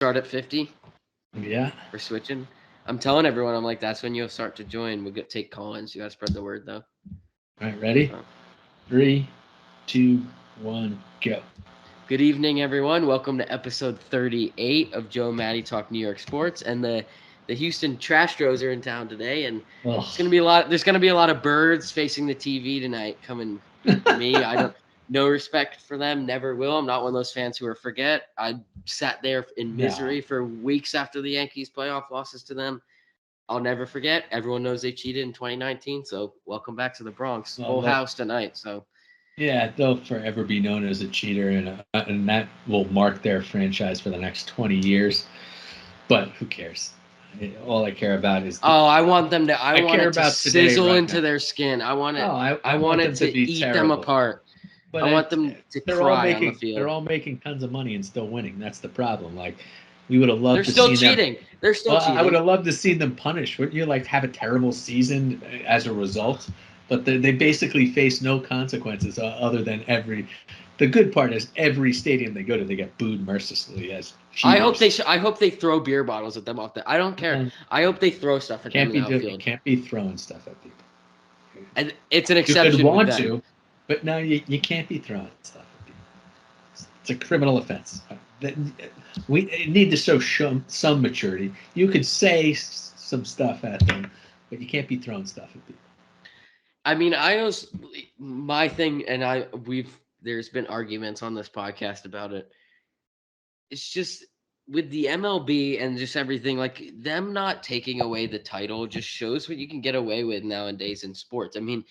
Start at 50. Yeah. We're switching. I'm telling everyone, I'm like, that's when you'll start to join. We'll take call-ins. You gotta spread the word though. All right, ready? So, 3, 2, 1, go. good evening, everyone. Welcome to episode 38 of Joe Matty Talk New York Sports. And the Houston Trastros are in town today, and it's gonna Oh, be a lot. There's gonna be a lot of birds facing the TV tonight. Coming for me, I don't. No respect for them. Never will. I'm not one of those fans who are forget. I sat there in no. misery for weeks after the Yankees playoff losses to them. I'll never forget. Everyone knows they cheated in 2019. So welcome back to the Bronx. Well, Full house tonight. So yeah, they'll forever be known as a cheater, and that will mark their franchise for the next 20 years. But who cares? All I care about is oh, I want them to. I I want care it to about today, sizzle right into now. their skin. I want it. Oh, I I want want it them to to be eat them terrible. apart. But I want them to cry on the they're field. all making tons of money and still winning. That's the problem. Like we would have They're loved to still see them. cheating. They're still Well, I would cheating. have loved to see them punished. Wouldn't you like have a terrible season as a result? But they basically face no consequences other than every. The good part is every stadium they go to, they get booed mercilessly as I hope they. cheaters. I hope they throw beer bottles at them off the. I don't care. Um, I hope they throw stuff at them in the you outfield. can't be throwing stuff at people. And it's an You could exception with want them. to, but no, you can't be throwing stuff at people. It's a criminal offense. We need to show some maturity. You could say some stuff at them, but you can't be throwing stuff at people. I mean, I was my thing, and we've there's been arguments on this podcast about it. It's just with the MLB and just everything, like them not taking away the title just shows what you can get away with nowadays in sports. I mean,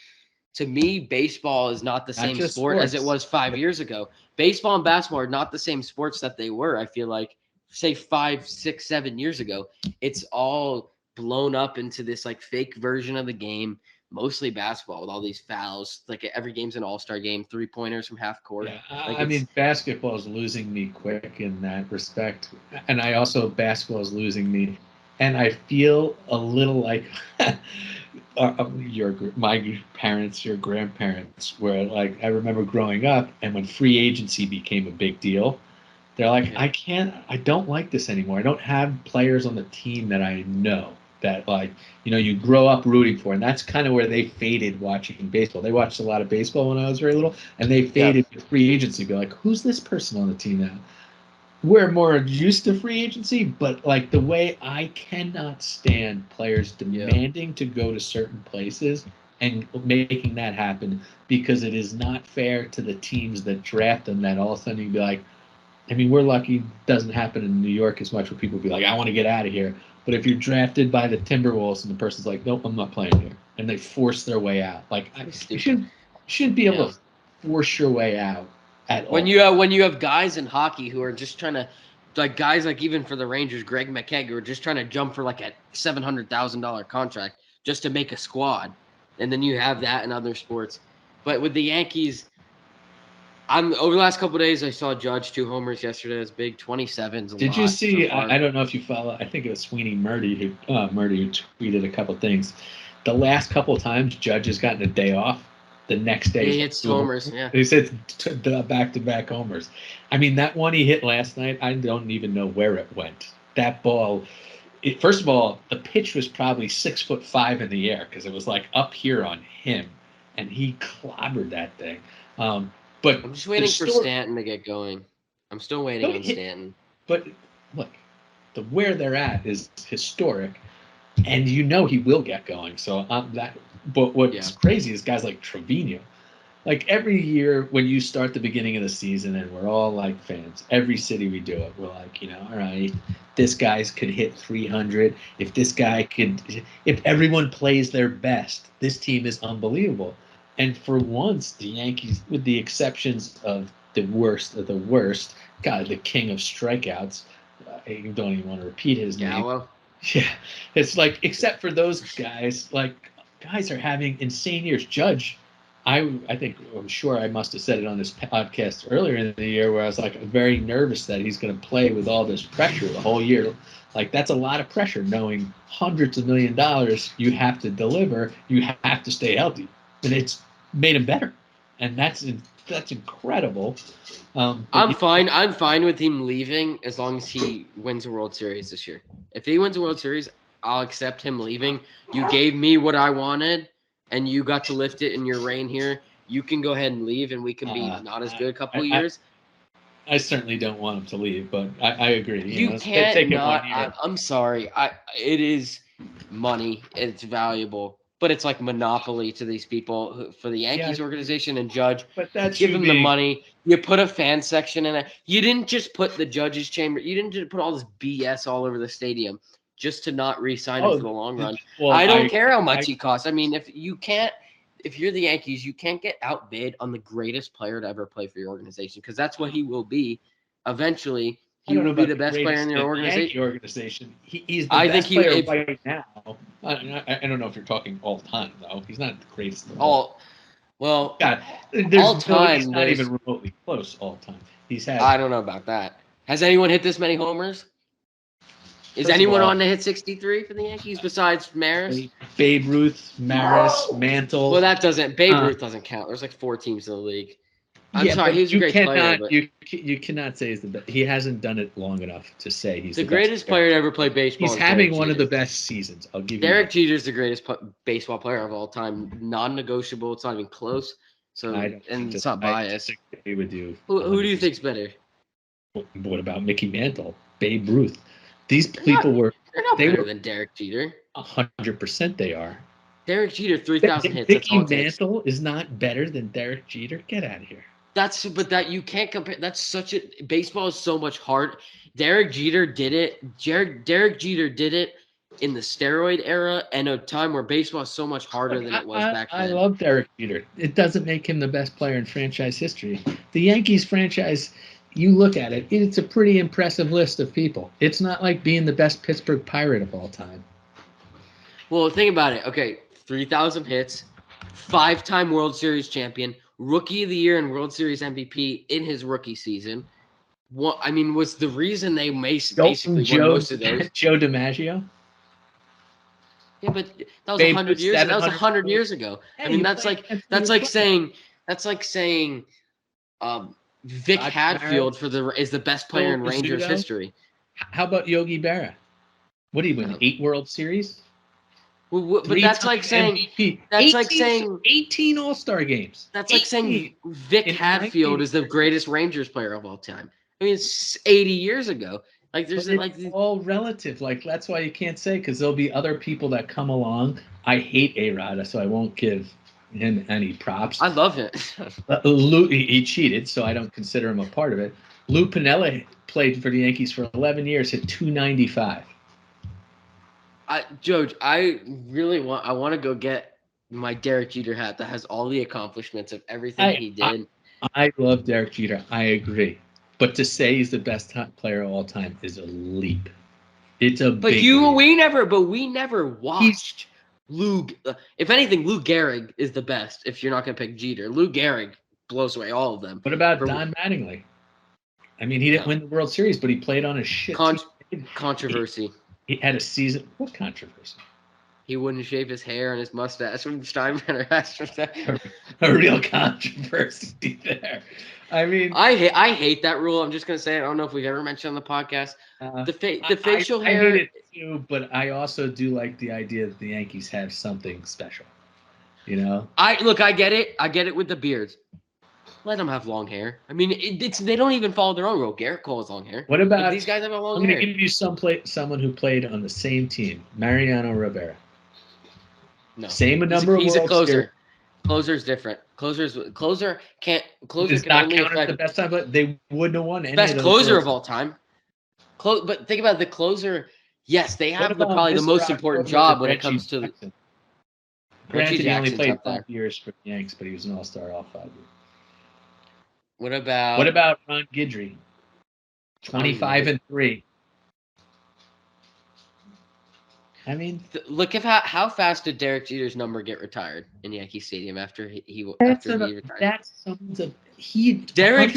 to me, baseball is not the Not same just sport as it sports. was 5 years ago. Baseball and basketball are not the same sports that they were. I feel like, say 5, 6, 7 years ago, it's all blown up into this like fake version of the game. Mostly basketball with all these fouls. Like every game's an all-star game, 3-pointers from half court. Yeah, Like I it's mean, basketball is losing me quick in that respect, and I also basketball is losing me, and I feel a little like my parents, your grandparents, where like I remember growing up, and when free agency became a big deal, they're like, yeah. I don't like this anymore. I don't have players on the team that I know that like, you grow up rooting for. And that's kind of where they faded watching baseball. They watched a lot of baseball when I was very little, and they Yeah. faded with free agency. Be like, who's this person on the team now? We're more used to free agency, but like the way I cannot stand players Yeah. demanding to go to certain places and making that happen because it is not fair to the teams that draft them that all of a sudden you'd be like, I mean, we're lucky it doesn't happen in New York as much where people be like, I want to get out of here. But if you're drafted by the Timberwolves and the person's like, nope, I'm not playing here, and they force their way out, like It's you stupid. shouldn't be able Yeah. to force your way out at When all. you have guys in hockey who are just trying to like guys like even for the Rangers, Greg McKegg, who are just trying to jump for like a $700,000 contract just to make a squad, and then you have that in other sports. But with the Yankees, I'm over the last couple of days. I saw Judge 2 homers yesterday. That's big. 27's a Did you lot so see? far. I don't know if you follow. I think it was Sweeney Murdy who tweeted a couple things. The last couple of times Judge has gotten a day off, the next day Yeah, he's he got hits 2 homers. Yeah, he said back-to-back homers. I mean, that one he hit last night, I don't even know where it went. That ball, first of all, the pitch was probably 6'5" in the air because it was like up here on him, and he clobbered that thing. But I'm just the waiting for story, Stanton to get going. I'm still waiting no, on Stanton. but look, where they're at is historic, and he will get going. So that. But what's Yeah, crazy is guys like Trevino. Like every year when you start the beginning of the season, and we're all like fans, every city we do it, we're like, all right, this guy's could hit 300. If this guy could, if everyone plays their best, this team is unbelievable. And for once, the Yankees, with the exceptions of the worst of the worst, God, the king of strikeouts, I don't even want to repeat his name. Gallo. Yeah, it's like except for those guys, like guys are having insane years. Judge, I think I'm sure I must have said it on this podcast earlier in the year where I was like very nervous that he's going to play with all this pressure the whole year. Like that's a lot of pressure, knowing hundreds of $1,000,000 you have to deliver, you have to stay healthy, and it's made him better, and that's that's incredible. I'm fine. I'm fine with him leaving as long as he wins a World Series this year. If he wins a World Series, I'll accept him leaving. You gave me what I wanted, and you got to lift it in your reign here. You can go ahead and leave, and we can be not as good a couple years. I certainly don't want him to leave, but I agree. You can't take not. it 1 year. I'm sorry. It is money. It's valuable, but it's like monopoly to these people for the Yankees organization and Judge. But that's give him the money. You put a fan section in it. You didn't just put the judges' chamber. You didn't just put all this BS all over the stadium just to not re-sign him for the long run. Well, I don't care how much he costs. I mean, if you're the Yankees, you can't get outbid on the greatest player to ever play for your organization because that's what he will be eventually. He will be the best player in your organization. He's the best player right now. I don't know if you're talking all time though. He's not the greatest. Well, God, all time. He's not even remotely close all time. He's had. I don't know about that. Has anyone hit this many homers? Is anyone on to hit 63 for the Yankees besides Maris? Babe Ruth, Maris, Mantle. Well, that doesn't. Babe Ruth doesn't count. There's like 4 teams in the league. I'm sorry, he's a great player. But you cannot say he's the best. He hasn't done it long enough to say he's the greatest player to ever play baseball. He's having one of the best seasons. I'll give you. Derek Jeter's the greatest baseball player of all time. Non-negotiable. It's not even close. So and it's not biased. I disagree with you. Who do you think's better? What about Mickey Mantle, Babe Ruth? These people were. They're not better than Derek Jeter. 100% they are. Derek Jeter, 3,000 hits. Mickey Mantle is not better than Derek Jeter. Get out of here. But you can't compare. That's such a baseball is so much hard. Derek Jeter did it. Derek Jeter did it in the steroid era and a time where baseball is so much harder than it was back then. I love Derek Jeter. It doesn't make him the best player in franchise history. The Yankees franchise, you look at it, it's a pretty impressive list of people. It's not like being the best Pittsburgh Pirate of all time. Well, think about it. Okay, 3,000 hits, 5-time World Series champion, Rookie of the Year and World Series MVP in his rookie season. Was the reason they basically won most of those. Joe DiMaggio? Yeah, but that was 100 years. That was 100 years ago. I mean, that's like saying Vic Hadfield is the best player in Rangers history. How about Yogi Berra? What did he win? 8 World Series? Well, but that's like saying MVP. That's 18 All-Star games. That's like saying Vic Hadfield is the greatest Rangers player of all time. I mean, it's 80 years ago. Like there's all relative. Like that's why you can't say because there'll be other people that come along. I hate A-Rod, so I won't give him any props. I love it. Lou, he cheated, so I don't consider him a part of it. Lou Piniella played for the Yankees for 11 years, hit .295. George, I want to go get my Derek Jeter hat that has all the accomplishments of everything he did. I love Derek Jeter. I agree. But to say he's the best player of all time is a leap. It's a big leap. We never watched Lou. If anything, Lou Gehrig is the best. If you're not going to pick Jeter, Lou Gehrig blows away all of them. What about Don Mattingly? I mean, he didn't win the World Series, but he played on a shit controversy. He had a season. What controversy? He wouldn't shave his hair and his mustache when Steinbrenner asked for that. A real controversy there. I mean, I hate that rule. I'm just gonna say it. I don't know if we've ever mentioned on the podcast. The facial hair. I hate it too, but I also do like the idea that the Yankees have something special. You know. I get it. I get it with the beards. Let them have long hair. I mean, they don't even follow their own rule. Garrett Cole has long hair. What about these guys have a long hair? I'm going to give you someone who played on the same team, Mariano Rivera. No, same number of He's a closer. Series. Closer's different. Closer can't. Closer does can not only count affect as the best time, but they wouldn't have won any best of those closer roles. of all time. But think about the closer. Yes, they have probably the most important job when it comes to. Granted, he only played 5 years for the Yanks, but he was an all-star all 5 years. What about Ron Guidry? 25-3. I mean, look at how fast did Derek Jeter's number get retired in Yankee Stadium after he retired? Derek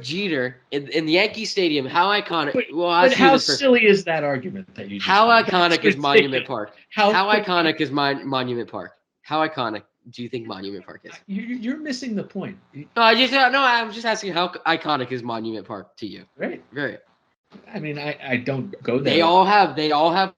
Jeter in the Yankee Stadium. How iconic! How silly is that argument that you? How iconic is Monument Park? How iconic is Monument Park? How iconic? do you think Monument Park is? You're missing the point. I'm just asking how iconic is Monument Park to you? Right. Very. I mean, I don't go there. They all have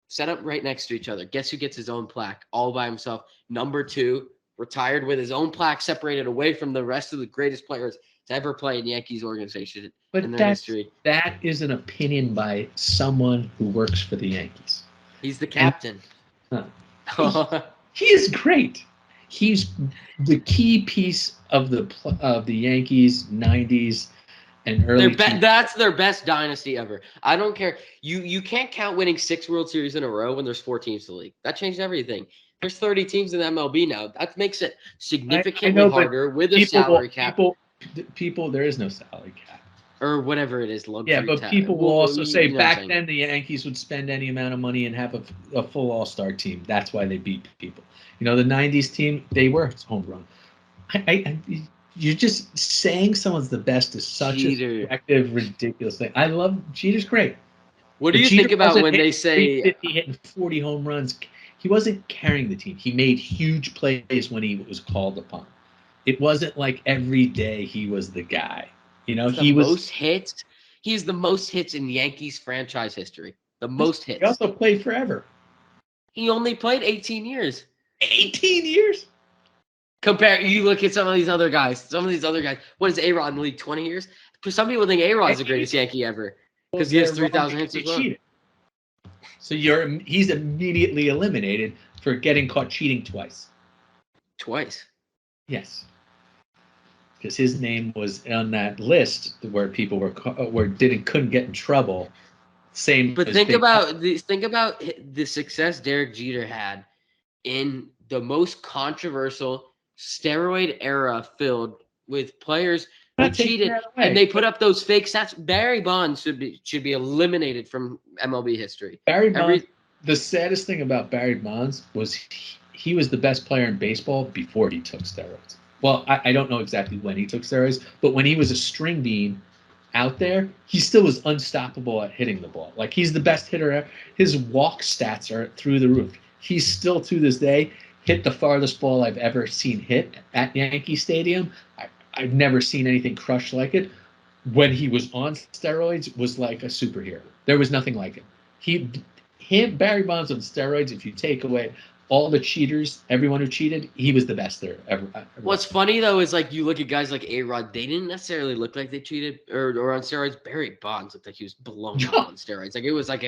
set up right next to each other. Guess who gets his own plaque all by himself? Number 2, retired with his own plaque, separated away from the rest of the greatest players to ever play in Yankees organization in their history. That is an opinion by someone who works for the Yankees. He's the captain. He is great. He's the key piece of the Yankees 90s and early. That's their best dynasty ever. I don't care. You can't count winning 6 World Series in a row when there's 4 teams in the league. That changed everything. There's 30 teams in the MLB now. That makes it significantly harder with a salary cap. People, there is no salary cap. Or whatever it is. Yeah, but people will also say back then the Yankees would spend any amount of money and have a full all-star team. That's why they beat people. The 90s team, they were home run. You're just saying someone's the best is such a subjective, ridiculous thing. I love Jeter's great. What do you think about when they say 350 hitting 40 home runs? He wasn't carrying the team. He made huge plays when he was called upon. It wasn't like every day he was the guy. Most hits. He's the most hits in Yankees franchise history. The most hits. He also played forever. He only played 18 years. 18 years? You look at some of these other guys. What is A-Rod in the league? 20 years? Some people think A-Rod is the greatest Yankee ever because he has 3,000 hits as well. So he's immediately eliminated for getting caught cheating twice. Twice? Yes. Because his name was on that list where people couldn't get in trouble. Same. But think about the success Derek Jeter had in the most controversial steroid era filled with players who cheated and they put up those fake stats. Barry Bonds should be eliminated from MLB history. Barry Bonds. The saddest thing about Barry Bonds was he was the best player in baseball before he took steroids. Well, I don't know exactly when he took steroids, but when he was a string bean out there, he still was unstoppable at hitting the ball. Like, he's the best hitter ever. His walk stats are through the roof. He's still, to this day, hit the farthest ball I've ever seen hit at Yankee Stadium. I've never seen anything crush like it. When he was on steroids, was like a superhero. There was nothing like him. Barry Bonds on steroids, if you take away all the cheaters, everyone who cheated, he was the best there ever. What's funny, though, is like you look at guys like A-Rod, they didn't necessarily look like they cheated or on steroids. Barry Bonds looked like he was blown up on steroids. Like, it was like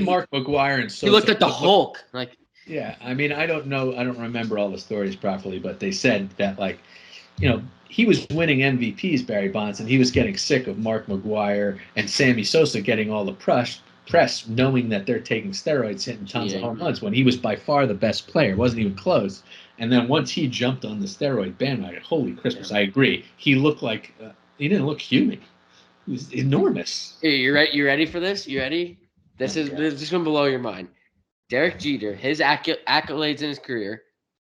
Mark McGwire, and Sosa. He looked like the Hulk. Like, yeah, I mean, I don't know. I don't remember all the stories properly, but they said that, like, he was winning MVPs, Barry Bonds, and he was getting sick of Mark McGwire and Sammy Sosa getting all the press, knowing that they're taking steroids, hitting tons of home runs, when he was by far the best player. Wasn't even close. And then once he jumped on the steroid bandwagon, holy Christmas, I agree. He looked like he didn't look human. He was enormous. Hey, you ready for this? You ready? This is going to blow your mind. Derek Jeter, his accolades in his career,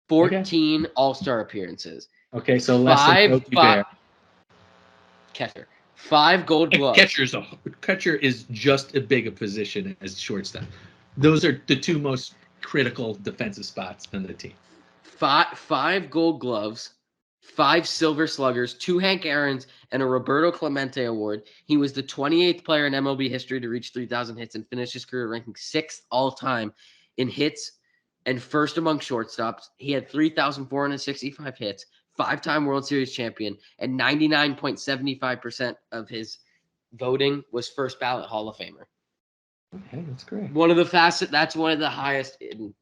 14 All-Star appearances. Okay, so less than Yogi Bear. Catcher. 5 Gold Gloves. Catcher is just as big a position as shortstop. Those are the 2 most critical defensive spots on the team. 5 Gold Gloves, 5 Silver Sluggers, 2 Hank Aaron's, and a Roberto Clemente Award. He was the 28th player in MLB history to reach 3,000 hits and finish his career ranking 6th all-time in hits and first among shortstops. He had 3,465 hits, 5-time World Series champion, and 99.75% of his voting was first ballot Hall of Famer. Okay, that's great. That's one of the highest the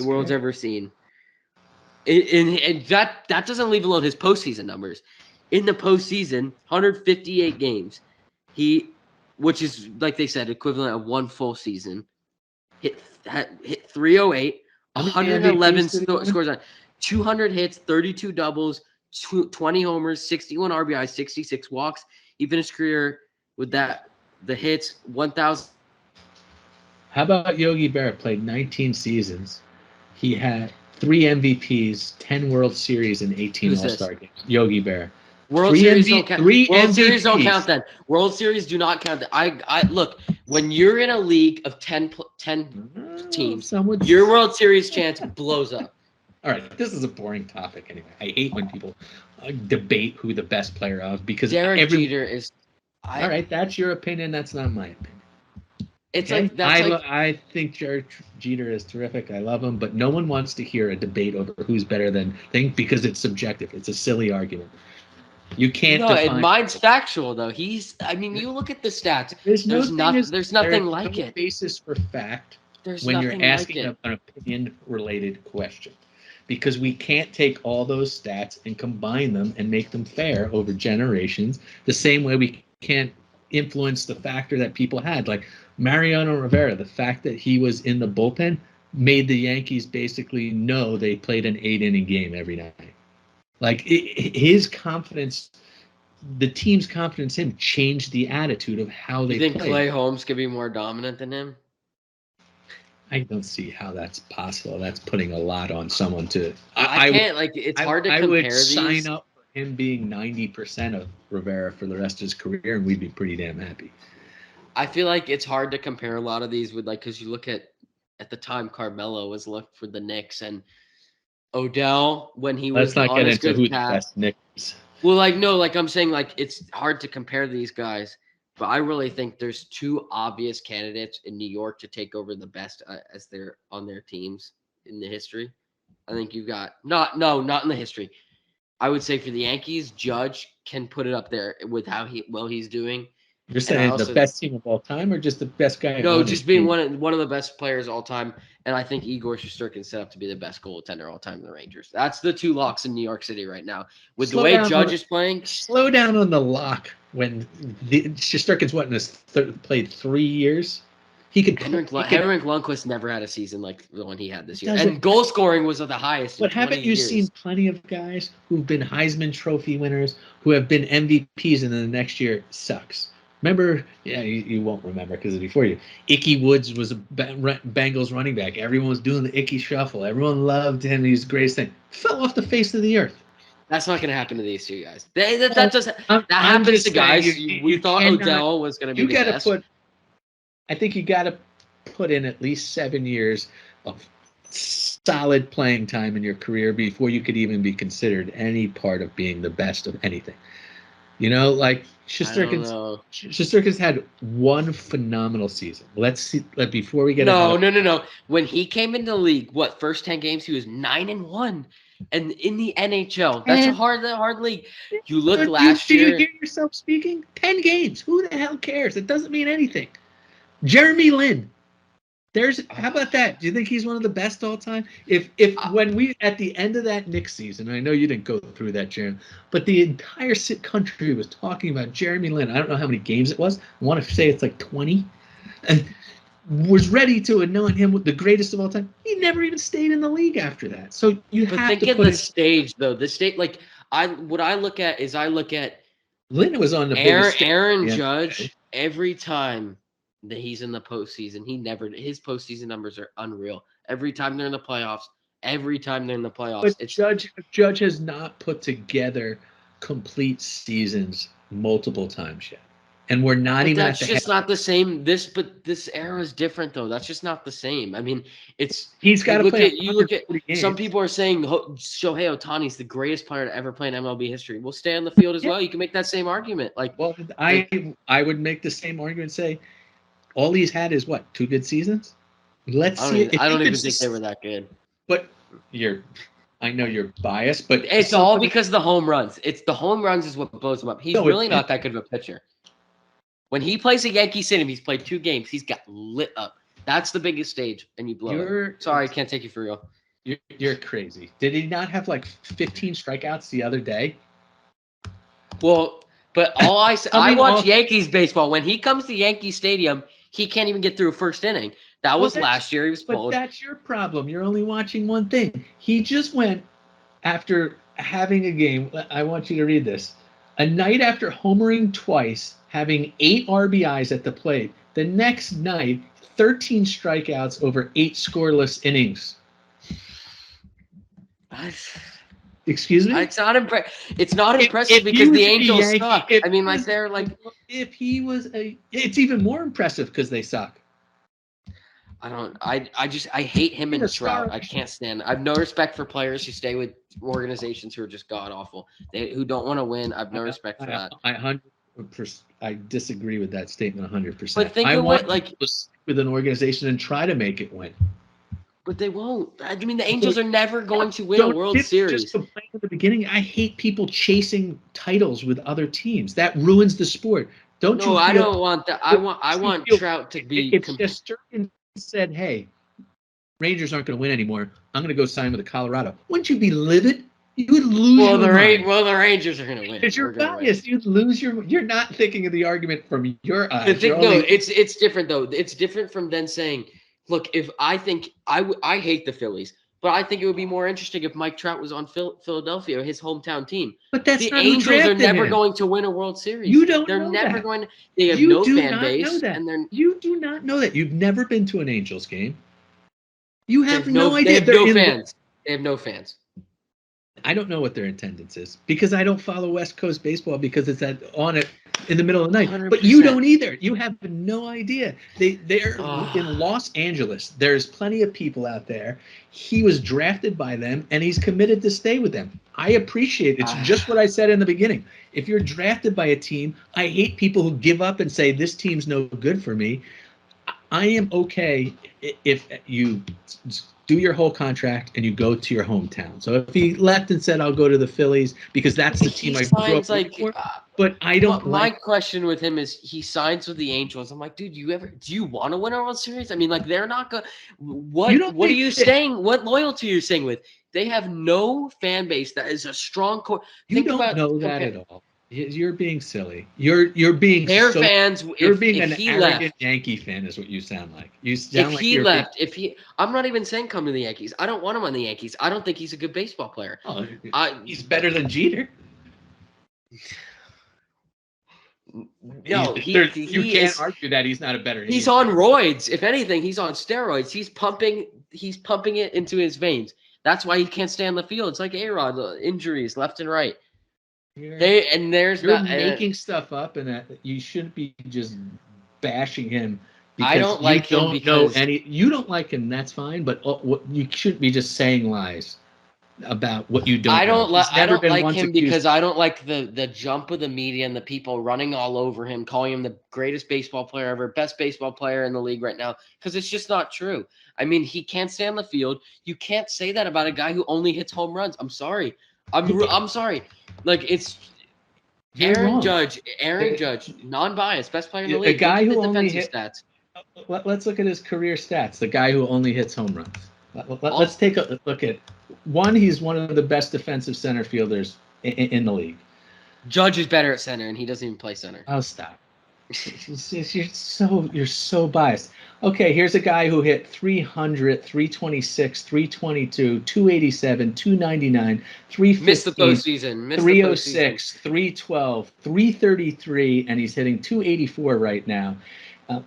world's ever seen. And that doesn't leave alone his postseason numbers. In the postseason, 158 games, which is, like they said, equivalent of 1 full season, hit 308, 111 scores on 200 hits, 32 doubles, 20 homers, 61 RBIs, 66 walks. He finished his career with the hits, 1,000. How about Yogi Berra? Played 19 seasons. He had 3 MVPs, 10 World Series, and 18 All-Star games. Yogi Berra. World Series don't count. World Series don't count then. World Series do not count. I look, when you're in a league of 10 teams. Some would Your World Series chance blows up. All right, this is a boring topic anyway. I hate when people debate who the best player of because Derek Jeter is. All right, that's your opinion. That's not my opinion. It's Okay? like that's I think Jared Jeter is terrific. I love him, but no one wants to hear a debate over who's better than thing because it's subjective. It's a silly argument. You can't define. Mine's factual though. I mean, you look at the stats. There's nothing like no it. basis for fact There's when you're nothing asking like it. an opinion-related question, because we can't take all those stats and combine them and make them fair over generations. The same way we can't influence the factor that people had, like Mariano Rivera. The fact that he was in the bullpen made the Yankees basically know they played an 8-inning game every night. Like his confidence, the team's confidence in him changed the attitude of how they played. You think Clay Holmes could be more dominant than him? I don't see how that's possible. That's putting a lot on someone to. I can't. It's hard to compare I would these. sign up for him being 90% of Rivera for the rest of his career, and we'd be pretty damn happy. I feel like it's hard to compare a lot of these with because you look at the time Carmelo was left for the Knicks and Odell when he was Let's not on get his into good who the path. best Knicks. Well, I'm saying it's hard to compare these guys, but I really think there's two obvious candidates in New York to take over the best as they're on their teams in the history. I think you've got not in the history. I would say for the Yankees, Judge can put it up there with how he's doing. You're saying the best team of all time, or just the best guy? No, just being one of the best players all time, and I think Igor Shesterkin set up to be the best goaltender all time in the Rangers. That's the two locks in New York City right now. With the way Judge is playing, slow down on the lock. When Shesterkin's played 3 years, he could. Henrik Lundqvist never had a season like the one he had this year, and goal scoring was the highest. But haven't you seen plenty of guys who've been Heisman Trophy winners, who have been MVPs, and then the next year sucks? Remember, you won't remember because it's before you. Icky Woods was a Bengals running back. Everyone was doing the Icky shuffle. Everyone loved him. He's the greatest thing. Fell off the face of the earth. That's not going to happen to these two guys. That happens to guys. We thought Odell was going to be the best. I think you got to put in at least 7 years of solid playing time in your career before you could even be considered any part of being the best of anything. You know, like Shesterkin's had one phenomenal season. Let's see. Before we get no. When he came into the league, first 10 games he was 9-1, and in the NHL, that's a hard league. You look last year. Do you hear yourself speaking? 10 games. Who the hell cares? It doesn't mean anything. Jeremy Lin. How about that? Do you think he's one of the best all time? When we at the end of that Knicks season, I know you didn't go through that, Jeremy, but the entire country was talking about Jeremy Lin. I don't know how many games it was. I want to say it's like 20, and was ready to anoint him with the greatest of all time. He never even stayed in the league after that. So think of the stage though. The stage, I look at Lin was on the biggest Aaron Judge every time that he's in the postseason. His postseason numbers are unreal. Every time they're in the playoffs. But Judge has not put together complete seasons multiple times yet. And we're not even that's just not the same. This era is different though. That's just not the same. I mean, he's got to play. You look at some people are saying Shohei Ohtani's the greatest player to ever play in MLB history. We'll stay on the field as well. You can make that same argument. I would make the same argument. Say all he's had is 2 good seasons. Let's see. I don't even think they were that good. But I know you're biased, but it's all because of the home runs. It's the home runs is what blows him up. He's really not that good of a pitcher. When he plays at Yankee Stadium, he's played 2 games. He's got lit up. That's the biggest stage, and you blow it. Sorry, I can't take you for real. You're crazy. Did he not have 15 strikeouts the other day? Well, but I watch Yankees baseball. When he comes to Yankee Stadium, he can't even get through a first inning. That was last year. He was pulled. But that's your problem. You're only watching one thing. He just went after having a game. I want you to read this. A night after homering twice, having 8 RBIs at the plate. The next night, 13 strikeouts over 8 scoreless innings. Excuse me? It's not impressive because the Angels suck. I mean, if he was it's even more impressive because they suck. I hate him and Trout. I can't stand. I have no respect for players who stay with organizations who are just god awful. Who don't want to win. I have no respect for that. I disagree with that statement 100%. But think I of want what people to stick with an organization and try to make it win. But they won't. I mean, the Angels are never going to win a Don't World just Series. complain at the beginning. I hate people chasing titles with other teams. That ruins the sport. No, I don't want that. I want Trout to be. If Shesterkin said, "Hey, Rangers aren't going to win anymore. I'm going to go sign with the Colorado," wouldn't you be livid? You would lose your mind. Well, the Rangers are going to win. Because you're biased. You'd lose your. You're not thinking of the argument from your eyes. It's different though. It's different from then saying, "Look, if I think I hate the Phillies, but I think it would be more interesting if Mike Trout was on Philadelphia, his hometown team." But that's the not Angels are never going to win a World Series. You don't. They're know never that. going. They have no fan base, and they're. You do not know that. You've never been to an Angels game. You have no idea. They have no fans. They have no fans. I don't know what their attendance is because I don't follow West Coast baseball because it's on it in the middle of the night. 100%. But you don't either. You have no idea. They're in Los Angeles. There's plenty of people out there. He was drafted by them, and he's committed to stay with them. I appreciate it. It's just what I said in the beginning. If you're drafted by a team, I hate people who give up and say, this team's no good for me. I am okay if you do your whole contract and you go to your hometown. So if he left and said, I'll go to the Phillies because that's the team I grew up with. But I don't my question with him is he signs with the Angels. I'm like, dude, do you want to win a World Series? I mean, like, they're not going. What are you saying? What loyalty are you saying with? They have no fan base that is a strong core. You don't know that at all. You're being silly. You're being their fans. You're being an arrogant Yankee fan, is what you sound like. You sound like he left. I'm not even saying come to the Yankees. I don't want him on the Yankees. I don't think he's a good baseball player. Oh, he's better than Jeter. No, you can't argue that he's not a better. He's on roids. If anything, he's on steroids. He's pumping it into his veins. That's why he can't stay on the field. It's like A-Rod, injuries left and right. You're making stuff up, and that you shouldn't be just bashing him. I don't like him because you don't like him. That's fine, but you shouldn't be just saying lies about what you don't. I don't like him because I don't like the jump of the media and the people running all over him, calling him the greatest baseball player ever, best baseball player in the league right now, because it's just not true. I mean, he can't stay on the field. You can't say that about a guy who only hits home runs. I'm sorry. I'm sorry. Like, it's Aaron Judge, non-biased, best player in the league. A guy who only hits stats. Let's look at his career stats. The guy who only hits home runs. Let's take a look at one. He's one of the best defensive center fielders in the league. Judge is better at center, and he doesn't even play center. Oh, stop. You're so biased. Okay, here's a guy who hit 300, 326, 322, 287, 299, 315. Missed the postseason. 306, 312, 333, and he's hitting 284 right now.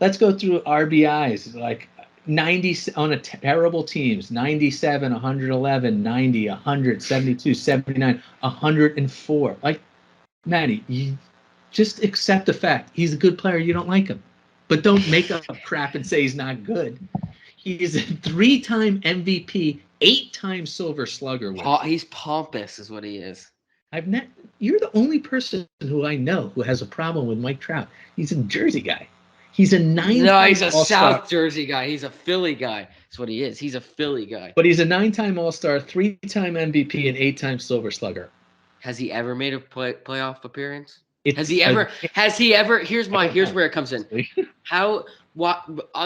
Let's go through RBIs. Like 90 on a terrible teams, 97, 111, 90, 100, 72, 79, 104. Like, Matty, you just accept the fact he's a good player. You don't like him. But don't make up crap and say he's not good. He's a 3-time MVP, 8-time Silver Slugger winner. He's pompous is what he is. You're the only person who I know who has a problem with Mike Trout. He's a Jersey guy. He's a 9-time No, he's a All-Star. South Jersey guy. He's a Philly guy. That's what he is. He's a Philly guy. But he's a 9-time All-Star, 3-time MVP, and 8-time Silver Slugger. Has he ever made a playoff appearance? Has he ever? Here's where it comes in. I'll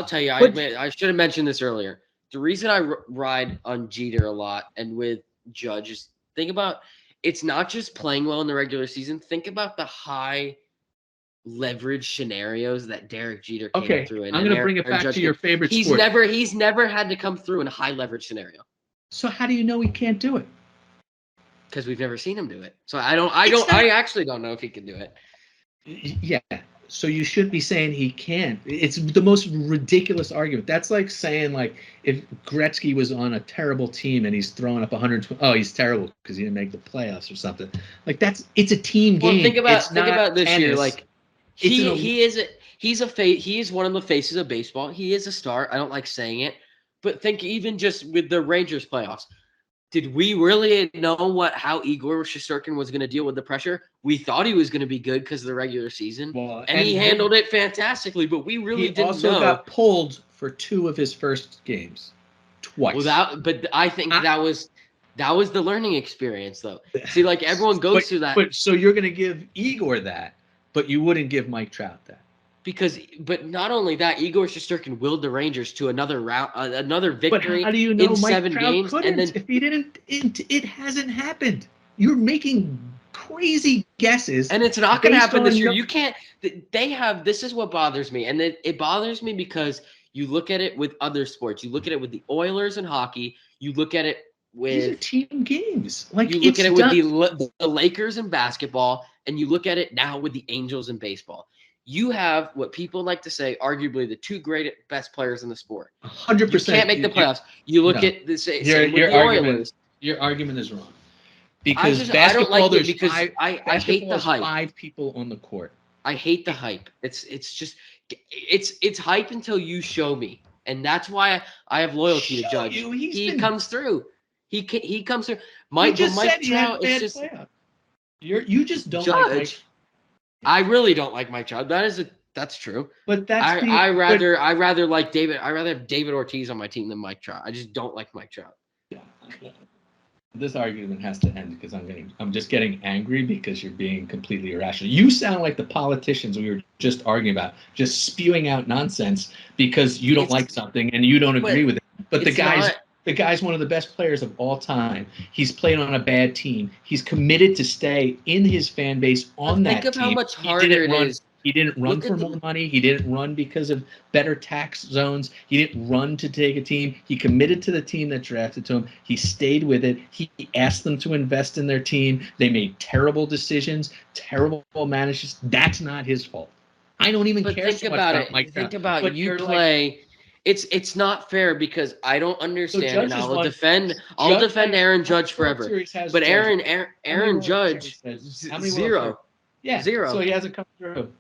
tell you. I should have mentioned this earlier. The reason I ride on Jeter a lot and with Judge is think about it's not just playing well in the regular season. Think about the high leverage scenarios that Derek Jeter came through in. I'm going to bring it back to your favorite sport. He's never had to come through in a high leverage scenario. So how do you know he can't do it? Because we've never seen him do it. So I actually don't know if he can do it. Yeah. So you shouldn't be saying he can't. It's the most ridiculous argument. That's like saying, like, if Gretzky was on a terrible team and he's throwing up 120, he's terrible because he didn't make the playoffs or something. Like, it's a team game. Think about this tennis. Year. Like he is He is one of the faces of baseball. He is a star. I don't like saying it, but think even just with the Rangers playoffs. Did we really know how Igor Shesterkin was going to deal with the pressure? We thought he was going to be good because of the regular season, Well, and he handled it fantastically. But we really he didn't also know. got pulled for 2 of his first games, twice. But I think that was the learning experience, though. See, like everyone goes through that. But so you're going to give Igor that, but you wouldn't give Mike Trout that. But not only that, Igor Shesterkin willed the Rangers to another round, another victory But how do you know in Mike 7 Trout games, couldn't? and then If he didn't, it hasn't happened. You're making crazy guesses, and it's not going to happen this year. No, You can't. They have. This is what bothers me, and it bothers me because you look at it with other sports. You look at it with the Oilers and hockey. You look at it with these are team games. Like you look at it done. with the Lakers in basketball, and you look at it now with the Angels in baseball. You have what people like to say, arguably the 2 best players in the sport. 100%. You can't make the playoffs. You look at the same with the Oilers. Your argument is wrong. Because basketball, I don't like there's it because I hate the hype. 5 people on the court. I hate the hype. It's hype until you show me, and that's why I have loyalty to Judge. He comes through. He comes through. Mike Trout is just you just don't Judge. like Mike. I really don't like Mike Trout. That's true. But that's I rather like David. I rather have David Ortiz on my team than Mike Trout. I just don't like Mike Trout. Yeah. This argument has to end because I'm just getting angry because you're being completely irrational. You sound like the politicians we were just arguing about, just spewing out nonsense because you don't like something and you don't agree with it. But the guy's one of the best players of all time. He's played on a bad team. He's committed to stay in his fan base on that team. Think of how much harder it is. He didn't run for more money. He didn't run because of better tax zones. He didn't run to take a team. He committed to the team that drafted to him. He stayed with it. He asked them to invest in their team. They made terrible decisions, terrible manages. That's not his fault. I don't even care so much about Mike Trout. Think about you play. It's not fair because I don't understand, and I'll defend Aaron Judge forever. But Aaron Judge, 0. Yeah, 0. So he hasn't come through.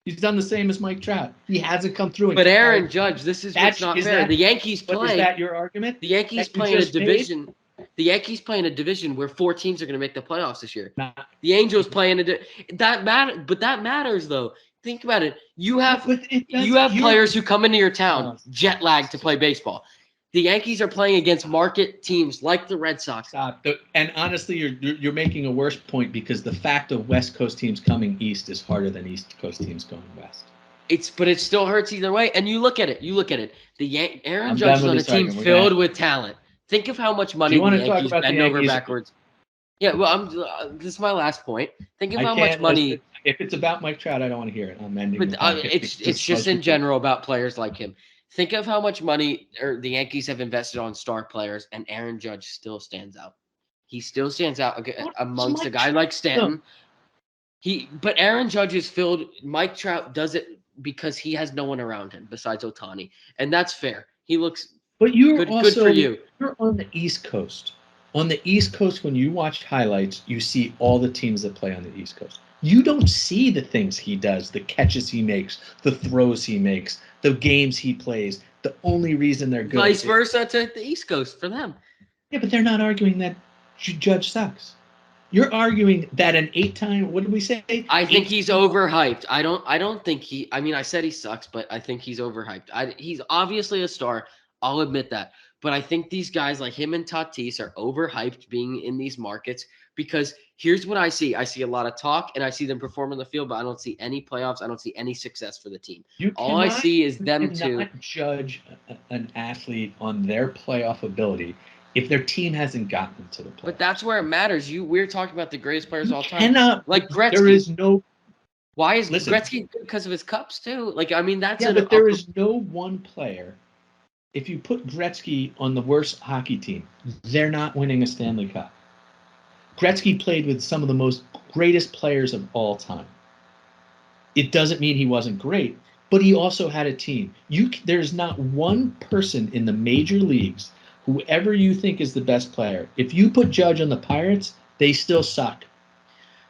He's done the same as Mike Trout. He hasn't come through. But Aaron Judge, this is what's not fair. The Yankees play. Is that your argument? The Yankees play in a division. The Yankees play in a division where 4 teams are going to make the playoffs this year. The Angels play in that matters though. Think about it. You have players who come into your town jet lagged to play baseball. The Yankees are playing against market teams like the Red Sox. And honestly, you're making a worse point because the fact of West Coast teams coming east is harder than East Coast teams going west. But it still hurts either way. And you look at it. Aaron Judge is on a team filled with talent. Think of how much money the Yankees bend over backwards. Yeah, well, this is my last point. Think of how much money. If it's about Mike Trout, I don't want to hear it. I'm ending. But it's just in general about players like him. Think of how much money the Yankees have invested on star players, and Aaron Judge still stands out. He still stands out amongst a guy like Stanton. But Aaron Judge is filled. Mike Trout does it because he has no one around him besides Ohtani, and that's fair. He looks. But you're good for you. You're on the East Coast. On the East Coast, when you watch highlights, you see all the teams that play on the East Coast. You don't see the things he does, the catches he makes, the throws he makes, the games he plays. The only reason they're good. Vice versa to the East Coast for them. Yeah, but they're not arguing that Judge sucks. You're arguing that an 8-time, what did we say? I think he's overhyped. I don't think he. I mean, I said he sucks, but I think he's overhyped. He's obviously a star. I'll admit that. But I think these guys like him and Tatis are overhyped being in these markets because here's what I see. I see a lot of talk and I see them perform on the field, but I don't see any playoffs. I don't see any success for the team. All I see is them to judge an athlete on their playoff ability if their team hasn't gotten them to the playoffs. But that's where it matters. We're talking about the greatest players of all time. Like Gretzky. There is no. Why is Gretzky good? Because of his cups too? Like, I mean, that's but there is no one player. If you put Gretzky on the worst hockey team, they're not winning a Stanley Cup. Gretzky played with some of the greatest players of all time. It doesn't mean he wasn't great, but he also had a team. There's not one person in the major leagues, whoever you think is the best player, if you put Judge on the Pirates, they still suck.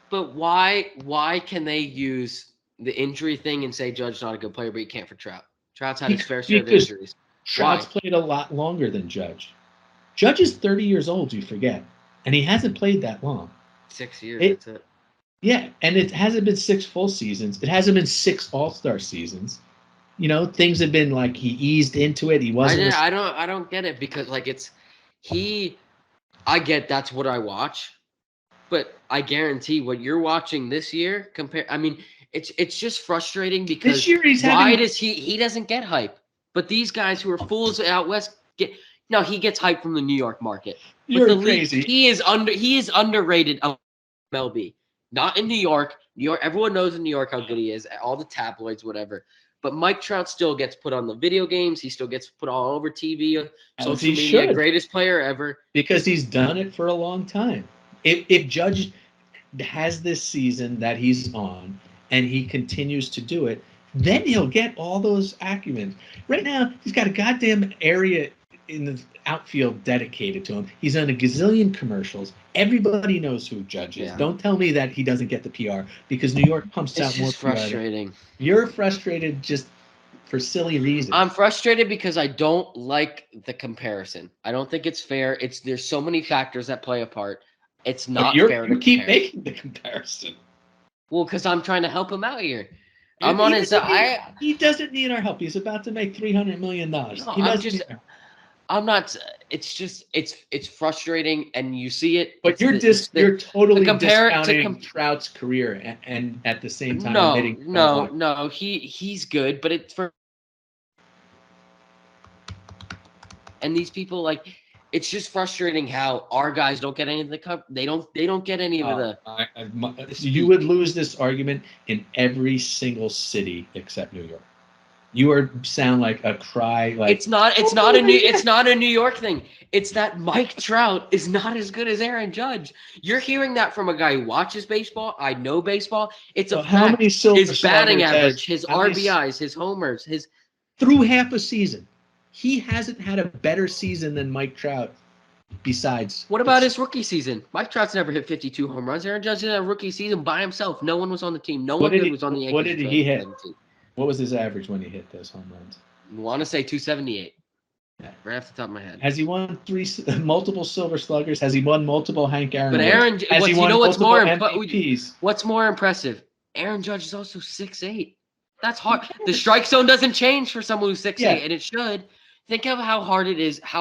But why can they use the injury thing and say Judge's not a good player, but you can't for Trout. Trout's had his fair share of Because injuries. Trout's played a lot longer than Judge. Judge is 30 years old, you forget, and he hasn't played that long. 6 years, that's it. Yeah, and it hasn't been 6 full seasons. It hasn't been 6 All-Star seasons. You know, things have been like he eased into it. He wasn't. I don't get it because like I get that's what I watch, but I guarantee what you're watching this year it's just frustrating because This year he doesn't get hype, but these guys who are fools out west he gets hype from the New York market. You're but crazy. He is underrated MLB. Not in New York. New York, everyone knows in New York how good he is. All the tabloids, whatever. But Mike Trout still gets put on the video games. He still gets put all over TV, social media. Greatest player ever. Because he's done it for a long time. If Judge has this season that he's on and he continues to do it, then he'll get all those acumens. Right now, he's got a goddamn area in the outfield dedicated to him. He's on a gazillion commercials. Everybody knows who Judge is. Yeah. Don't tell me that he doesn't get the PR because New York pumps out more PR. It's frustrating. You're frustrated just for silly reasons. I'm frustrated because I don't like the comparison. I don't think it's fair. There's so many factors that play a part. It's not fair to keep making the comparison. Well, because I'm trying to help him out here. He doesn't need our help. He's about to make $300 million. No, it's frustrating, and you see it. But you're totally discounting Trout's career, and at the same time admitting. No, he's good, but it's for. And these people it's just frustrating how our guys don't get any of the cup. They don't get any of the. You would lose this argument in every single city except New York. You sound like a cry. Like it's not a New York thing. It's that Mike Trout is not as good as Aaron Judge. You're hearing that from a guy who watches baseball. I know baseball. It's a fact. His batting average, his RBIs, his homers, through half a season. He hasn't had a better season than Mike Trout. Besides, what about his rookie season? Mike Trout's never hit 52 home runs. Aaron Judge did a rookie season by himself. No one was on the team. No one good was on the Yankees. What did he hit? What was his average when he hit those home runs? I want to say 278. Yeah, right off the top of my head. Has he won multiple Silver Sluggers? Has he won multiple Hank Aaron? But Aaron, what's more impressive? Aaron Judge is also 6'8". That's hard. The strike zone doesn't change for someone who's 6'8", and it should. Think of how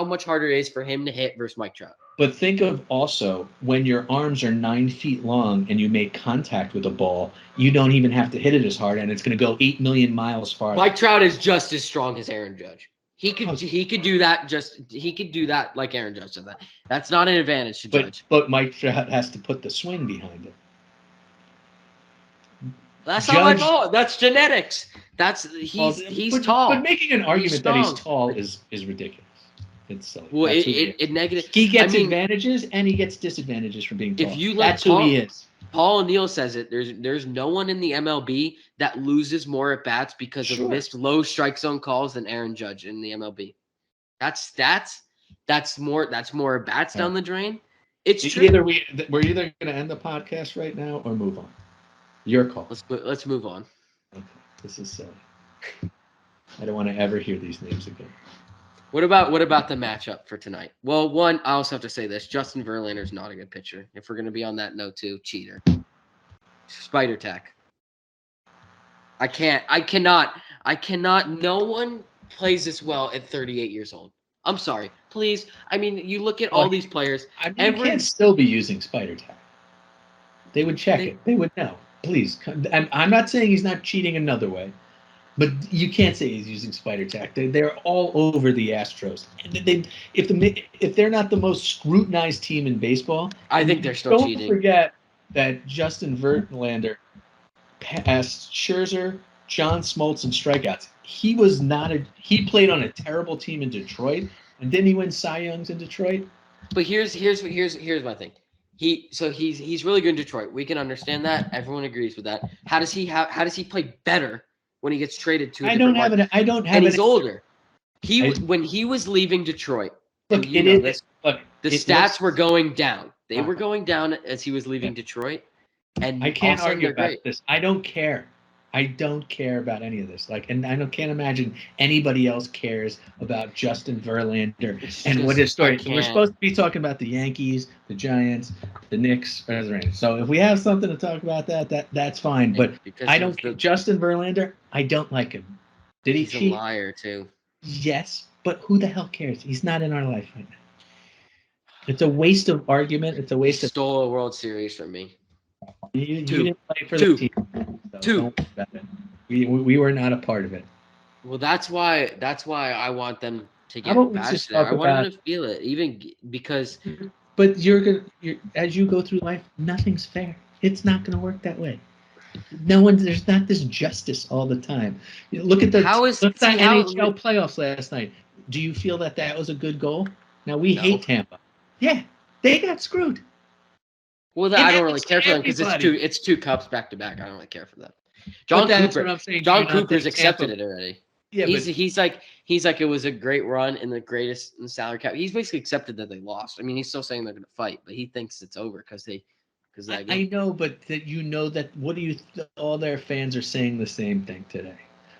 much harder it is for him to hit versus Mike Trout. But think of also when your arms are 9 feet long and you make contact with a ball, you don't even have to hit it as hard, and it's going to go 8 million miles farther. Mike Trout is just as strong as Aaron Judge. He could do that like Aaron Judge does that. That's not an advantage to Judge. But Mike Trout has to put the swing behind it. That's not my fault. That's genetics. He's tall. But making an argument that he's tall is ridiculous. It's silly. Well, it negative. He gets advantages and he gets disadvantages from being tall. If you let who he is. Paul O'Neill says it. There's no one in the MLB that loses more at bats because of missed low strike zone calls than Aaron Judge in the MLB. That's more at bats down the drain. It's true. We're either going to end the podcast right now or move on. Your call. Let's move on. Okay, this is silly. I don't want to ever hear these names again. What about the matchup for tonight? Well, one, I also have to say this: Justin Verlander's not a good pitcher. If we're going to be on that note too, cheater, spider tack. I cannot. No one plays this well at 38 years old. I'm sorry. Please. I mean, you look at all these players. I mean, you can't still be using spider tack. They would check it. They would know. Please. I'm not saying he's not cheating another way, but you can't say he's using spider tack. They're all over the Astros. And if they're not the most scrutinized team in baseball, I think they're still cheating. Don't forget that Justin Verlander passed Scherzer, John Smoltz in strikeouts. He played on a terrible team in Detroit, and didn't he win Cy Youngs in Detroit? But here's my thing. He's really good in Detroit. We can understand that. Everyone agrees with that. How does he play better when he gets traded to? And he's older. When he was leaving Detroit. Look, the stats were going down. They were going down as he was leaving Detroit. And I can't argue about this. I don't care. I don't care about any of this. Like, and can't imagine anybody else cares about Justin Verlander It's and what just his I story. We're can't. supposed to be talking about the Yankees, the Giants, the Knicks, or the Rangers. So if we have something to talk about that's fine. But I Because don't of care. Justin Verlander, I don't like him. Did he he's a cheat? liar too. Yes, but who the hell cares? He's not in our life right now. It's a waste of argument. It's a He waste of. stole a World Series from me. You Two, didn't play for the two, team, so don't two. worry about it. We were not a part of it. Well, that's why I want them to How about get we back just to there. talk I want about? them to feel it, even because But as you go through life, nothing's fair. It's not going to work that way. There's not this justice all the time. Look at how is that see how NHL playoffs last night. Do you feel that was a good goal? Now we hate no. Tampa. Yeah, they got screwed. Well, It I don't really happens to care for them because everybody. it's two cups back to back. I don't really care for them. But John that's what Cooper, I'm saying. Do you John not Cooper's think accepted Tampa? it already. Yeah, but He's like it was a great run and the greatest in the salary cap. He's basically accepted that they lost. I mean, he's still saying they're going to fight, but he thinks it's over because of that I game. know, but that what do you? All their fans are saying the same thing today.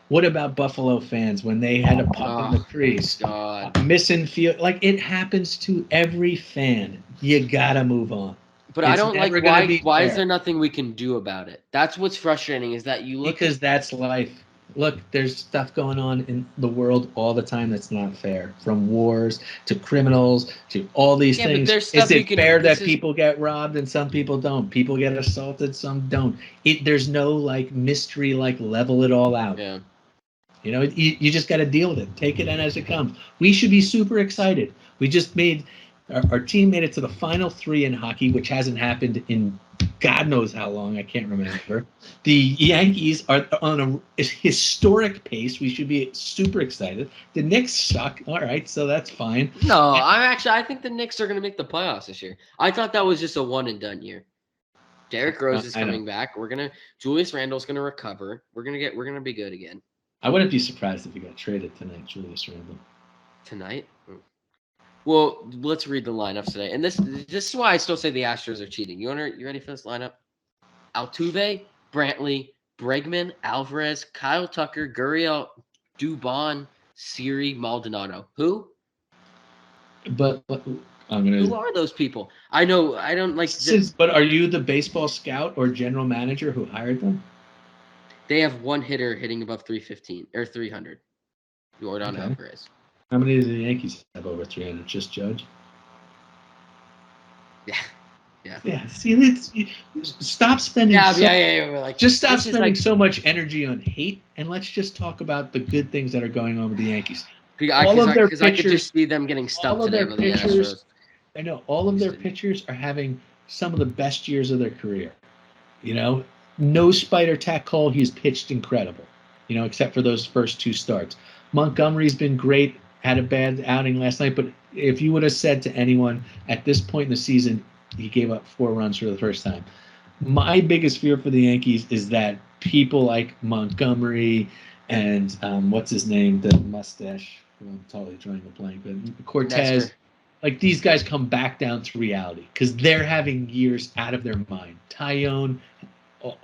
What about Buffalo fans when they had a puck in the Oh crease, God! missing field? Like it happens to every fan. You gotta move on. But I It's don't like never gonna why. be Why is fair there nothing we can do about it? That's what's frustrating. Is that you look at because that's life. Look, there's stuff going on in the world all the time that's not fair. From wars to criminals to all these yeah, but things. there's Is stuff you it can. fair This that is people get robbed and some people don't? People get assaulted, some don't. There's no like mystery, like level it all out. yeah. You just got to deal with it. Take it in as it comes. We should be super excited. We just made our team made it to the final three in hockey, which hasn't happened in God knows how long. I can't remember. The Yankees are on a historic pace. We should be super excited. The Knicks suck. All right, so that's fine. No, I think the Knicks are going to make the playoffs this year. I thought that was just a one and done year. Derrick Rose is I know. coming back. Julius Randle's gonna recover. We're gonna be good again I wouldn't be surprised if he got traded tonight, Julius Randle. tonight. Well, let's read the lineups today. And this is why I still say the Astros are cheating. You ready for this lineup? Altuve, Brantley, Bregman, Alvarez, Kyle Tucker, Gurriel, Dubon, Siri, Maldonado. Who? But I'm gonna. Who are those people? I know. I don't like. But are you the baseball scout or general manager who hired them? They have one hitter hitting above 315 or 300. Jordan Okay. Alvarez. How many do the Yankees have over 300? Just Judge? Yeah. Yeah. Yeah. See, stop spending. Yeah. Like, just stop this is spending like so much energy on hate, and let's just talk about the good things that are going on with the Yankees. because I could just see them getting All stumped of today their by the pitchers. Astros. I know all of their Houston. pitchers are having some of the best years of their career. No spider tack call. He's pitched incredible. Except for those first two starts. Montgomery's been great. Had a bad outing last night, but if you would have said to anyone at this point in the season, he gave up 4 runs for the first time. My biggest fear for the Yankees is that people like Montgomery and what's his name, the mustache. I'm totally drawing a blank, but Cortez. Nestor. Like these guys come back down to reality because they're having years out of their mind. Tyone,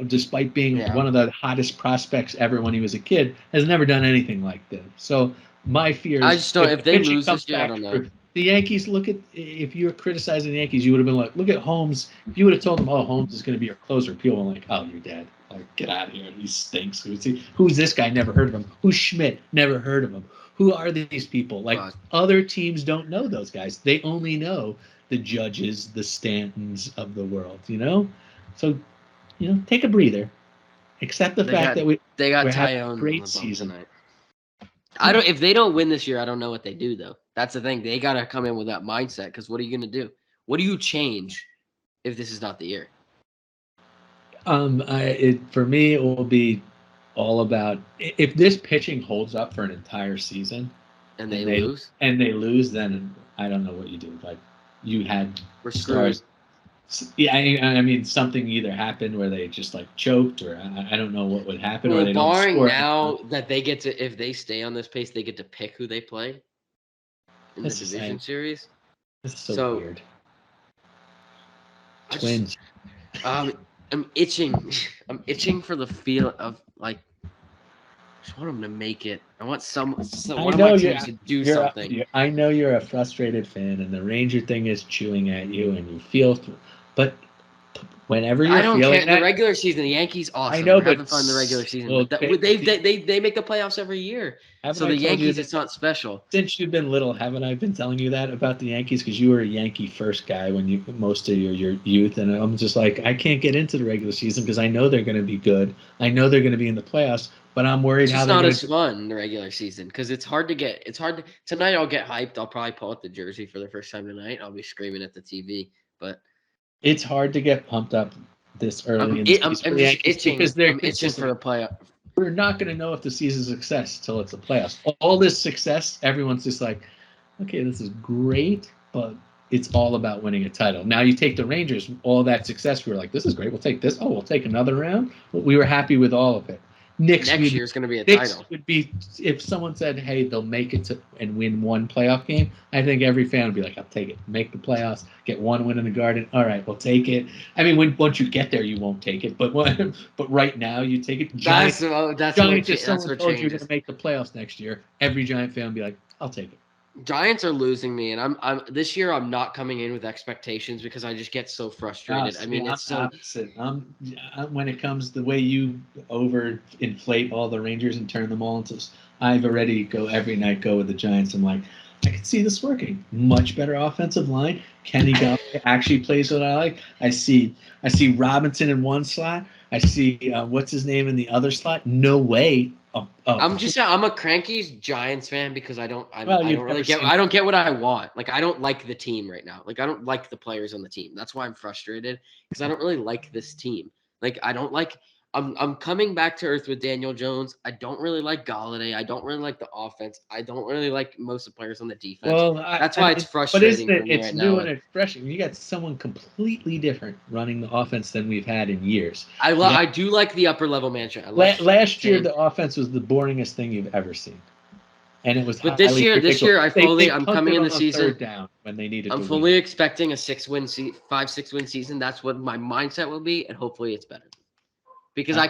despite being one of the hottest prospects ever when he was a kid, has never done anything like this. So my fear I is just don't. if If the they pitching lose comes this year, I back don't know. true, the Yankees if you were criticizing the Yankees, you would have been like, look at Holmes. If you would have told them, oh, Holmes is going to be your closer, people were like, oh, you're dead. Like, get out of here. He stinks. Who's this guy? Never heard of him. Who's Schmidt? Never heard of him. Who are these people? Like other teams don't know those guys. They only know the Judges, the Stantons of the world. So take a breather. Accept the fact that they got we're having a Tyone great season tonight. If they don't win this year, I don't know what they do though. That's the thing. They gotta come in with that mindset because what are you gonna do? What do you change if this is not the year? For me, it will be all about if this pitching holds up for an entire season, and they lose, then I don't know what you do. Like you had we're screwed. Yeah, I mean something either happened where they just like choked, or I don't know what would happen, or they don't barring score. now that they get to, if they stay on this pace, they get to pick who they play in the division series. This is so weird. Twins. I'm itching. I'm itching for the feel of Like, I just want them to make it. I want one I of my know teams to do something. I know you're a frustrated fan, and the Ranger thing is chewing at you, and you feel. But whenever I you're don't feeling care. The that, regular season, the Yankees, I awesome. know, We're but having fun in the regular season, but okay, they make the playoffs every year. haven't So I the told you Yankees, that it's not special. since you've been little? Haven't I been telling you that about the Yankees? Because you were a Yankee first guy when you most of your youth, and I'm just like, I can't get into the regular season because I know they're going to be good. I know they're going to be in the playoffs, but I'm worried It's how just they're not going as to. fun in the regular season because it's hard to get. It's hard to, tonight. I'll get hyped. I'll probably pull out the jersey for the first time tonight. I'll be screaming at the TV, but It's hard to get pumped up this early in the season for I'm the just Yankees itching. because they're I'm it's itching just for like a playoff. we're not going to know if the season's a success till it's a playoffs. All this success, everyone's just like, okay, this is great, but it's all about winning a title. Now you take the Rangers, all that success, we were like, this is great. We'll take this. Oh, we'll take another round. We were happy with all of it. Knicks, Next year is going to be a Knicks title. would be if someone said, "Hey, they'll make it to and win one playoff game." I think every fan would be like, "I'll take it. Make the playoffs, get one win in the Garden. All right, we'll take it." I mean, once you get there, you won't take it, but but right now you take it. That's Giants. If that's someone what told you you're going to changes. make the playoffs next year, every Giant fan would be like, "I'll take it." Giants are losing me, and I'm this year. I'm not coming in with expectations because I just get so frustrated. I See, mean, I'm it's the so opposite. When it comes the way you overinflate all the Rangers and turn them all into. I've already go every night go with the Giants. I'm like, I can see this working. Much better offensive line. Kenny Galladay actually plays what I like. I see Robinson in one slot. I see what's his name in the other slot. No way. I'm a cranky Giants fan because Well, I don't you've really never get seen. I don't get what I want. Like I don't like the team right now. Like I don't like the players on the team. That's why I'm frustrated because I don't really like this team. Like I don't like I'm coming back to earth with Daniel Jones. I don't really like Galladay. I don't really like the offense. I don't really like most of the players on the defense. Well, That's why it's but isn't frustrating for it? me It's right now. new and Like refreshing. You got someone completely different running the offense than we've had in years. I do like the upper level mansion. I love Last year, Shane. the offense was the boringest thing you've ever seen, and it was But highly this predictable. year They I'm coming punted in on the a season. third down when they needed I'm to win. fully expecting a 5-6 win season. That's what my mindset will be, and hopefully it's better. Because Uh,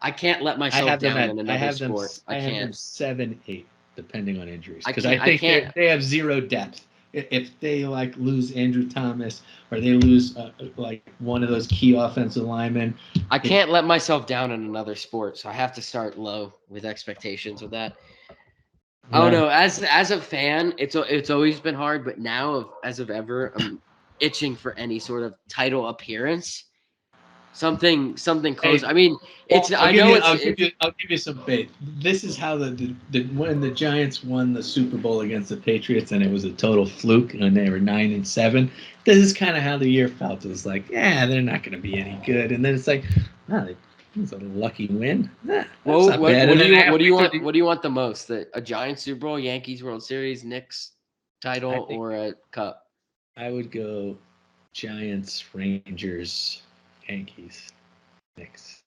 I can't let myself down in another sport. I I have them can't. 7-8, depending on injuries, I because I can't. I think can't. they have zero depth. If they like lose Andrew Thomas or they lose like one of those key offensive linemen, I it, can't let myself down in another sport. So I have to start low with expectations with that. Oh well, no, as a fan, it's always been hard, but now as of ever, I'm itching for any sort of title appearance. Something close. hey, I mean, well, it's I know I'll give you some faith. This is how when the Giants won the Super Bowl against the Patriots, and it was a total fluke, and they were 9-7. This is kind of how the year felt. It was like, yeah, they're not going to be any good, and then it's like, wow, it's a lucky win. That's Well, not bad. And then what do halfway you through want? What do you want the most? A Giants Super Bowl, Yankees World Series, Knicks I title, think or a cup? I would go Giants, Rangers, Yankees, Knicks.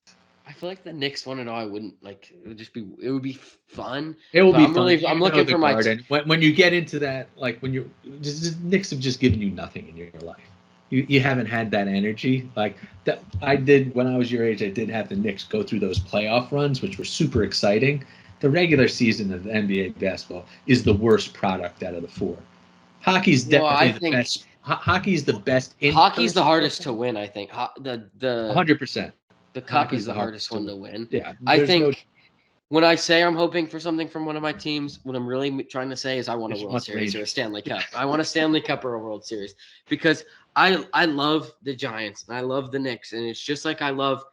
I feel like the Knicks one and all. I wouldn't like. It would just be. It would be fun, It will but be fun. I'm You know looking the for my. Garden. When you get into that, like when you just Knicks have just given you nothing in your life. You haven't had that energy like that. I did when I was your age. I did have the Knicks go through those playoff runs, which were super exciting. The regular season of the NBA basketball is the worst product out of the four. Hockey's Well, I definitely the think best. Hockey's the best in hockey's the person hardest to football. win. I think 100%. the cup Hockey's is the the hardest hardest to one win. to win. Yeah, I there's no. think when I say I'm hoping for something from one of my teams, what I'm really trying to say is I want a It's World much Series or a Rangers. Stanley Cup. I want a Stanley Cup or a World Series because I love the Giants and I love the Knicks and it's just like I love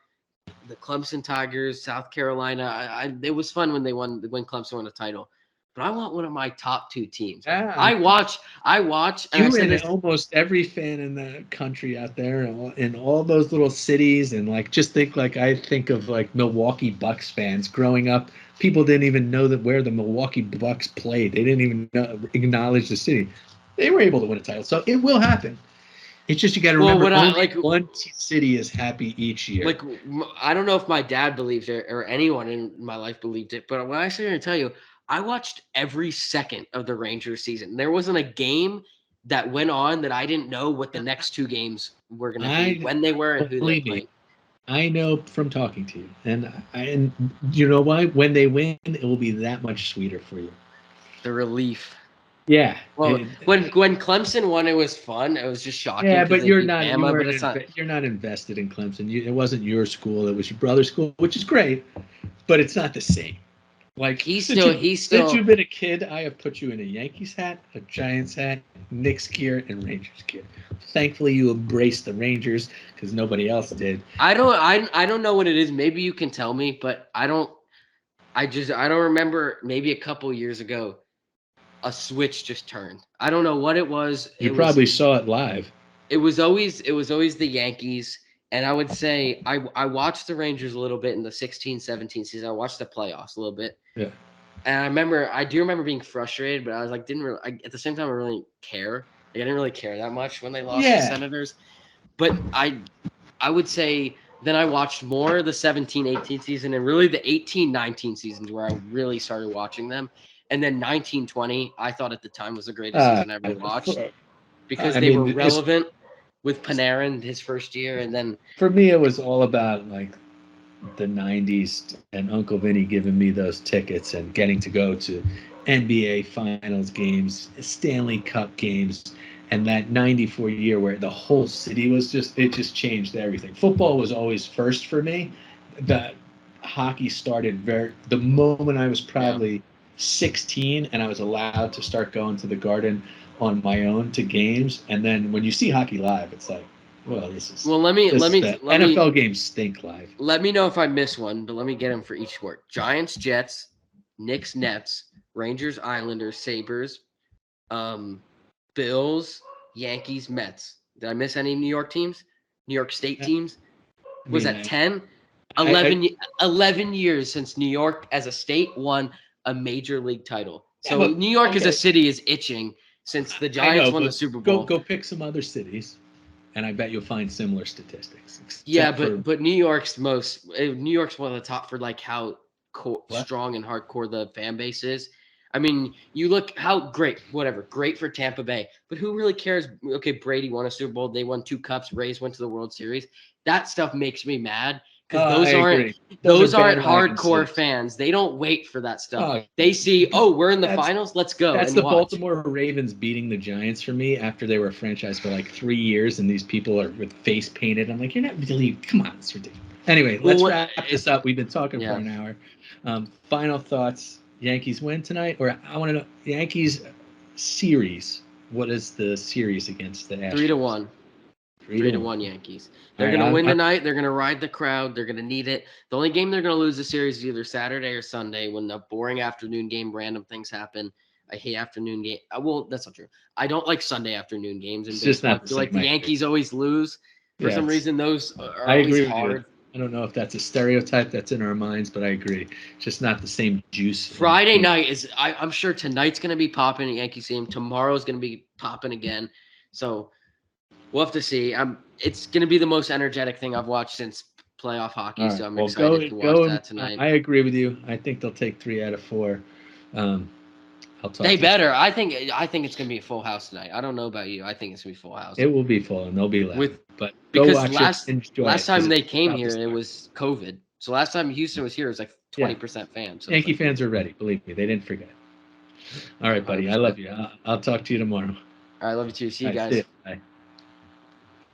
the Clemson Tigers, South Carolina. It was fun when Clemson won a title, but I want one of my top two teams. Yeah, I watch, and I you said and this. almost every fan in the country out there in all those little cities and like just think like I think of like Milwaukee Bucks fans growing up. People didn't even know that where the Milwaukee Bucks played. They didn't even acknowledge the city. They were able to win a title, so it will happen. It's just you got to Well, remember when I only one city is happy each year. like I don't know if my dad believed it or anyone in my life believed it, but when I sit here and tell you, I watched every second of the Rangers season. There wasn't a game that went on that I didn't know what the next two games were going to be, I when they were, and who they're believe me, playing. I know from talking to you, and you know why? When they win, it will be that much sweeter for you. The relief. Yeah, Well, when Clemson won, it was fun. It was just shocking yeah, because but they beat Bama, but it's not. you're not invested in Clemson. It wasn't your school; it was your brother's school, which is great, but it's not the same. Like He's since still. you've been a kid, I have put you in a Yankees hat, a Giants hat, Knicks gear, and Rangers gear. Thankfully, you embraced the Rangers because nobody else did. I don't know what it is. Maybe you can tell me, but I don't. I don't remember. Maybe a couple years ago, a switch just turned. I don't know what it was. You probably saw it live. It was always the Yankees, and I would say I watched the Rangers a little bit in the 16-17 season. I watched the playoffs a little bit. Yeah. And I do remember being frustrated, but I was like, didn't really, at the same time, I really didn't care. Like, I didn't really care that much when they lost to Yeah. Senators. But I would say then I watched more of the 17-18 season and really the 18-19 seasons where I really started watching them. And then 19-20, I thought at the time was the greatest Uh, season I ever watched for, because I they were mean, it's relevant with Panarin his first year. And then, for me, it was all about like the '90s and Uncle Vinny giving me those tickets and getting to go to NBA Finals games, Stanley Cup games, and that '94 year where the whole city was just changed everything. Football was always first for me. The hockey started the moment I was yeah. probably 16 and I was allowed to start going to the Garden on my own to games. And then when you see hockey live, it's like, well, Well, the NFL games stink live. let me know if I miss one, but let me get them for each sport. Giants, Jets, Knicks, Nets, Rangers, Islanders, Sabres, um, Bills, Yankees, Mets. Did I miss any New York teams? New York State I teams? Was mean, that 10? I 11 years since New York as a state won a major league title. yeah, So but New York as a okay, city is itching since the I Giants know, won the but Super go Bowl. go pick some other cities, and I bet you'll find similar statistics. Yeah, Except for New York's one of the top for like how what? strong and hardcore the fan base is. I mean, you look how great, whatever, great for Tampa Bay, but who really cares? Okay, Brady won a Super Bowl, they won 2 cups, Rays went to the World Series. That stuff makes me mad because I agree. Those are those aren't bandwagon hardcore cities. fans. They don't wait for that stuff. Oh, They see, oh, we're in the that's finals, let's go that's and the watch. Baltimore Ravens beating the Giants for me after they were a franchise for like 3 years, and these people are with face painted. I'm like, you're not really. Come on, it's ridiculous. Anyway, let's Well, wrap this up. We've been talking for yeah, an hour. Final thoughts: Yankees win tonight, or I want to know Yankees series. What is the series against the three to Astros? one. Three to Three to one. one Yankees. All They're right, gonna win tonight. They're gonna ride the crowd. They're gonna need it. The only game they're gonna lose the series is either Saturday or Sunday when the boring afternoon game, random things happen. I hate afternoon game. Well, that's not true. I don't like Sunday afternoon games in it's just baseball. I not the feel like same. the I agree. Yankees always lose. For Yeah, some it's. reason, those are I always agree with you. hard. I don't know if that's a stereotype that's in our minds, but I agree. It's just not the same juice. Friday night is. I'm sure tonight's gonna be popping at Yankee Stadium. Tomorrow's gonna be popping again. So we'll have to see. It's going to be the most energetic thing I've watched since playoff hockey, All so right. I'm Well, excited to watch go. that tonight. I agree with you. I think they'll take 3 out of 4. Um, I'll talk They to you. better. I think it's going to be a full house tonight. I don't know about you. I think it's going to be full house. It will be full and they'll be loud. With But go because watch it, enjoy last it because time it's they came about to here, it start. was COVID. So last time Houston was here, it was like Yeah, 20% fans. So it's Yankee like fans are ready. Believe me, they didn't forget. All right, buddy. I 100%. love you. I'll talk to you tomorrow. All right, love you too. See All you right, see guys. ya.